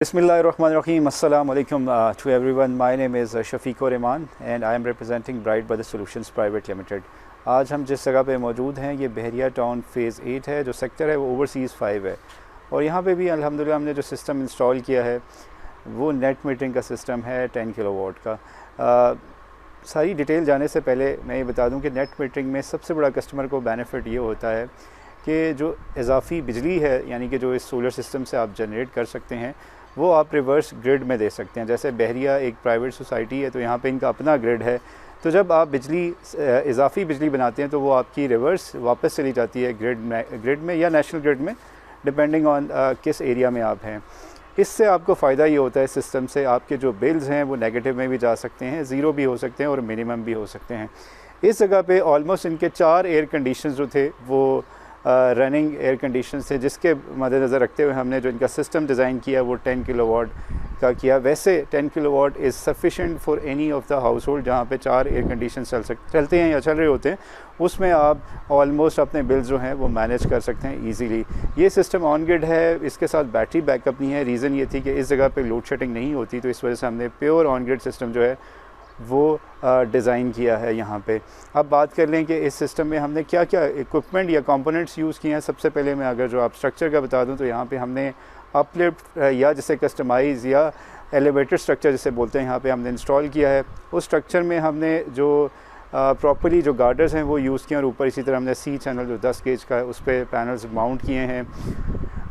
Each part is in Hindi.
Bismillahirrahmanirrahim. Assalamu alaikum to everyone. My name is Shafiq Rahman and I am representing Bright Brother Solutions Private Limited. आज हम जिस जगह पे मौजूद हैं ये बहरिया टाउन फ़ेज़ 8 है। जो सेक्टर है वो ओवरसीज़ 5 है और यहाँ पे भी अल्हम्दुलिल्लाह हमने जो सिस्टम इंस्टॉल किया है वो नेट मीटरिंग का सिस्टम है 10 किलोवाट का। सारी डिटेल जाने से पहले मैं ये बता दूँ कि नेट मीटरिंग में सबसे बड़ा कस्टमर को बेनिफिट ये होता है कि जो इजाफ़ी बिजली है यानी कि जो इस सोलर सिस्टम से आप जनरेट कर सकते हैं वो आप रिवर्स ग्रिड में दे सकते हैं। जैसे बहरिया एक प्राइवेट सोसाइटी है तो यहाँ पे इनका अपना ग्रिड है, तो जब आप बिजली इजाफ़ी बिजली बनाते हैं तो वो आपकी रिवर्स वापस चली जाती है ग्रिड में या नेशनल ग्रिड में, डिपेंडिंग ऑन किस एरिया में आप हैं। इससे आपको फ़ायदा ये होता है सिस्टम से, आपके जो बिल्स हैं वो नेगेटिव में भी जा सकते हैं, ज़ीरो भी हो सकते हैं और मिनिमम भी हो सकते हैं। इस जगह पे ऑलमोस्ट इनके 4 एयर कंडीशंस जो थे वो रनिंग एयर कंडीशन थे, जिसके मद्देनज़र रखते हुए हमने जो इनका सिस्टम डिज़ाइन किया वो 10 किलोवाट का किया। वैसे 10 kilowatt is sufficient for any of the house hold जहाँ पे 4 एयर कंडीशन चलते हैं या चल रहे होते हैं, उसमें आप ऑलमोस्ट अपने बिल्स जो हैं वो मैनेज कर सकते हैं ईजीली। ये सिस्टम ऑन ग्रिड है, इसके साथ बैटरी बैकअप नहीं है। रीज़न ये थी कि इस जगह पे लोड शेडिंग नहीं होती, तो इस वजह से हमने प्योर ऑन ग्रिड सिस्टम जो है वो डिज़ाइन किया है यहाँ पे। अब बात कर लें कि इस सिस्टम में हमने क्या क्या इक्विपमेंट या कंपोनेंट्स यूज़ किए हैं। सबसे पहले मैं अगर जो आप स्ट्रक्चर का बता दूँ तो यहाँ पे हमने अपलिफ्ट या जिसे कस्टमाइज़ या एलिवेटर स्ट्रक्चर जिसे बोलते हैं यहाँ पे हमने इंस्टॉल किया है। उस स्ट्रक्चर में हमने जो प्रॉपर्ली जो गार्डर्स हैं वो यूज़ किए और ऊपर इसी तरह हमने सी चैनल जो 10 गेज का है उस पर पैनल्स माउंट किए हैं।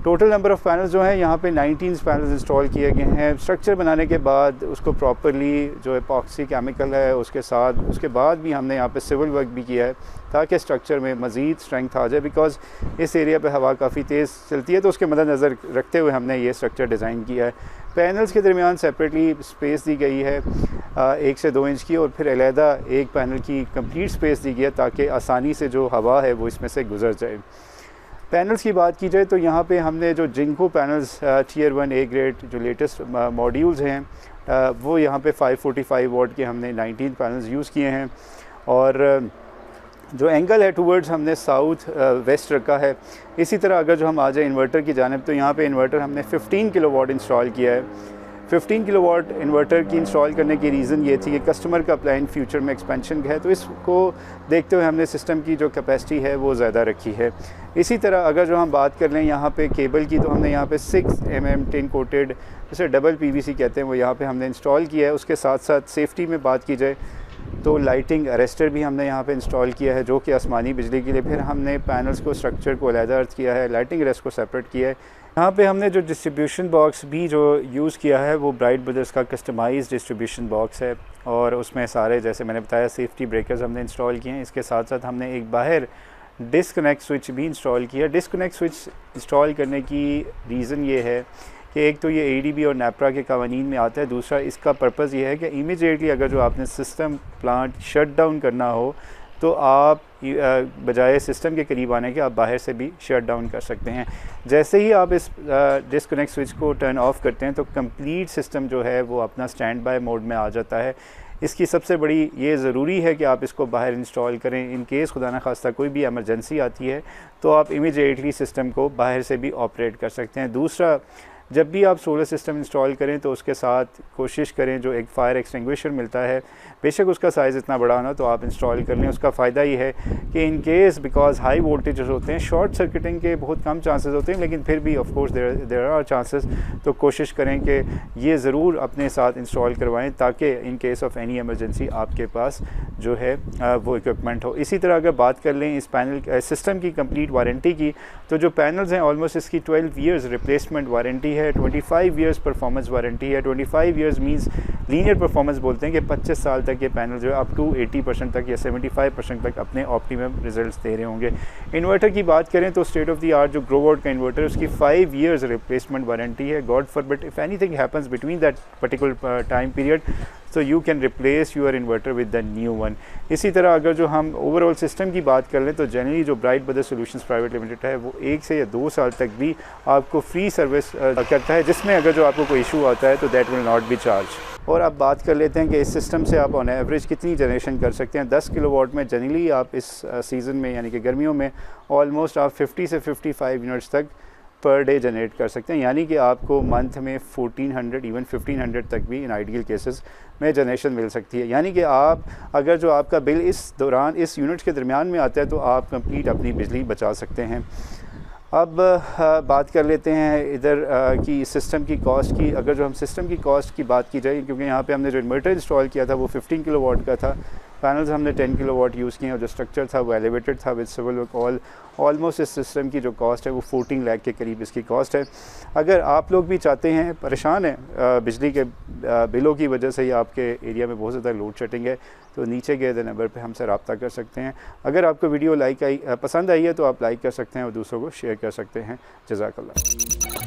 टोटल नंबर ऑफ़ पैनल्स जो हैं यहाँ पे 19 पैनल्स इंस्टॉल किए गए हैं। स्ट्रक्चर बनाने के बाद उसको प्रॉपरली जो एपॉक्सी केमिकल है उसके बाद भी हमने यहाँ पे सिविल वर्क भी किया है ताकि स्ट्रक्चर में मज़ीद स्ट्रेंथ आ जाए, बिकॉज़ इस एरिया पे हवा काफ़ी तेज़ चलती है, तो उसके मद्देनज़र रखते हुए हमने ये स्ट्रक्चर डिज़ाइन किया है। पैनल्स के दरमियान सेपरेटली स्पेस दी गई है 1 से 2 इंच की, और फिर अलहदा एक पैनल की कंप्लीट स्पेस दी गई है ताकि आसानी से जो हवा है वो इसमें से गुजर जाए। पैनल्स की बात की जाए तो यहाँ पे हमने जो Jinko panels tier 1 A grade जो लेटेस्ट मॉड्यूल्स हैं वो यहाँ पे 545 वाट के हमने 19 पैनल्स यूज़ किए हैं, और जो एंगल है टूवर्ड्स हमने साउथ वेस्ट रखा है। इसी तरह अगर जो हम आ जाए इन्वर्टर की जानिब तो यहाँ पे इन्वर्टर हमने 15 किलोवाट इंस्टॉल किया है। 15 किलोवाट इन्वर्टर की इंस्टॉल करने की रीज़न ये थी कि कस्टमर का प्लान फ्यूचर में एक्सपेंशन है, तो इसको देखते हुए हमने सिस्टम की जो कैपेसिटी है वो ज़्यादा रखी है। इसी तरह अगर जो हम बात कर लें यहाँ पे केबल की, तो हमने यहाँ पे 6 mm टिन कोटेड जिसे डबल PVC कहते हैं वो यहाँ पे हमने इंस्टॉल किया है। उसके साथ साथ सेफ्टी में बात की जाए तो लाइटिंग अरेस्टर भी हमने यहाँ पे इंस्टॉल किया है जो कि आसमानी बिजली के लिए। फिर हमने पैनल्स को स्ट्रक्चर को अलहदा अर्थ किया है, लाइटिंग अरेस्ट को सेपरेट किया है। यहाँ पे हमने जो डिस्ट्रीब्यूशन बॉक्स भी जो यूज़ किया है वो ब्राइट ब्रदर्स का कस्टमाइज्ड डिस्ट्रीब्यूशन बॉक्स है, और उसमें सारे जैसे मैंने बताया सेफ्टी ब्रेकर्स हमने इंस्टॉल किए हैं। इसके साथ साथ हमने एक बाहर डिस्कनेक्ट स्विच भी इंस्टॉल किया। डिस्कनेक्ट स्विच इंस्टॉल करने की रीज़न ये है कि एक तो ये ADB और NEPRA के कवानीन में आता है, दूसरा इसका पर्पज़ ये है कि इमीडिएटली अगर जो आपने सिस्टम प्लांट शट डाउन करना हो तो आप बजाय सिस्टम के करीब आने के आप बाहर से भी शट डाउन कर सकते हैं। जैसे ही आप इस डिस्कनेक्ट स्विच को टर्न ऑफ़ करते हैं तो कंप्लीट सिस्टम जो है वो अपना स्टैंड बाय मोड में आ जाता है। इसकी सबसे बड़ी ये ज़रूरी है कि आप इसको बाहर इंस्टॉल करें। इन केस खुदा न खास्ता कोई भी एमरजेंसी आती है तो आप इमीडिएटली सिस्टम को बाहर से भी ऑपरेट कर सकते हैं। दूसरा, जब भी आप सोलर सिस्टम इंस्टॉल करें तो उसके साथ कोशिश करें जो एक फ़ायर एक्सटिंग्विशर मिलता है, बेशक उसका साइज़ इतना बड़ा ना तो आप इंस्टॉल कर लें। उसका फ़ायदा ये है कि in case because high voltage होते हैं, शॉर्ट सर्किटिंग के बहुत कम चांसेस होते हैं, लेकिन फिर भी of course there are chances, तो कोशिश करें कि ये ज़रूर अपने साथ इंस्टॉल करवाएं ताकि in case of any emergency आपके पास जो है वो इक्विपमेंट हो। इसी तरह अगर बात कर लें इस पैनल सिस्टम की कंप्लीट वारंटी की, तो जो पैनल्स हैं ऑलमोस्ट इसकी 12 ईयर्स रिप्लेसमेंट वारंटी है, 25 ईयर्स परफॉर्मेंस वारंटी है। 25 ईयर्स मींस लीनियर परफॉर्मेंस बोलते हैं कि 25 साल तक ये पैनल जो है अप टू 80% तक या 75% तक अपने ऑप्टिमम रिजल्ट्स दे रहे होंगे। इन्वर्टर की बात करें तो स्टेट ऑफ द आर्ट जो ग्रोवोल्ट का इन्वर्टर उसकी 5 ईयर्स रिप्लेसमेंट वारंटी है। God forbid if anything happens between that particular time period so you can replace your inverter with the new one। इसी तरह अगर जो हम ओवरऑल सिस्टम की बात कर लें तो जनरली जो bright brother solutions private limited है वो 1 से या 2 साल तक भी आपको फ्री सर्विस करता है, जिसमें अगर जो आपको कोई इशू आता है तो that will not be charge. और अब बात कर लेते हैं कि इस सिस्टम से आप ऑन एवरेज कितनी जनरेशन कर सकते हैं। 10 किलोवाट में जनरली आप इस सीज़न में यानी कि गर्मियों में ऑलमोस्ट आप 50 से 55 यूनिट्स तक पर डे जनरेट कर सकते हैं, यानी कि आपको मंथ में 1400 इवन 1500 तक भी इन आइडियल केसेस में जनरेशन मिल सकती है। यानी कि आप अगर जो आपका बिल इस दौरान इस यूनिट के दरमियान में आता है तो आप कंप्लीट अपनी बिजली बचा सकते हैं। अब बात कर लेते हैं इधर की सिस्टम की कॉस्ट की। अगर जो हम सिस्टम की कॉस्ट की बात की जाए, क्योंकि यहाँ पे हमने जो इन्वर्टर इंस्टॉल किया था वो 15 किलोवाट का था, पैनल्स हमने 10 किलोवाट यूज़ किए और जो स्ट्रक्चर था वो एलिवेटेड था विद सिविल वर्क। ऑलमोस्ट इस सिस्टम की जो कॉस्ट है वो 14 लाख के करीब इसकी कॉस्ट है। अगर आप लोग भी चाहते हैं, परेशान हैं बिजली के बिलों की वजह से, या आपके एरिया में बहुत ज़्यादा लोड शेडिंग है, तो नीचे गए द नंबर पे हमसे रब्ता कर सकते हैं। अगर आपको वीडियो पसंद आई है तो आप लाइक कर सकते हैं और दूसरों को शेयर कर सकते हैं। जज़ाकल्लाह।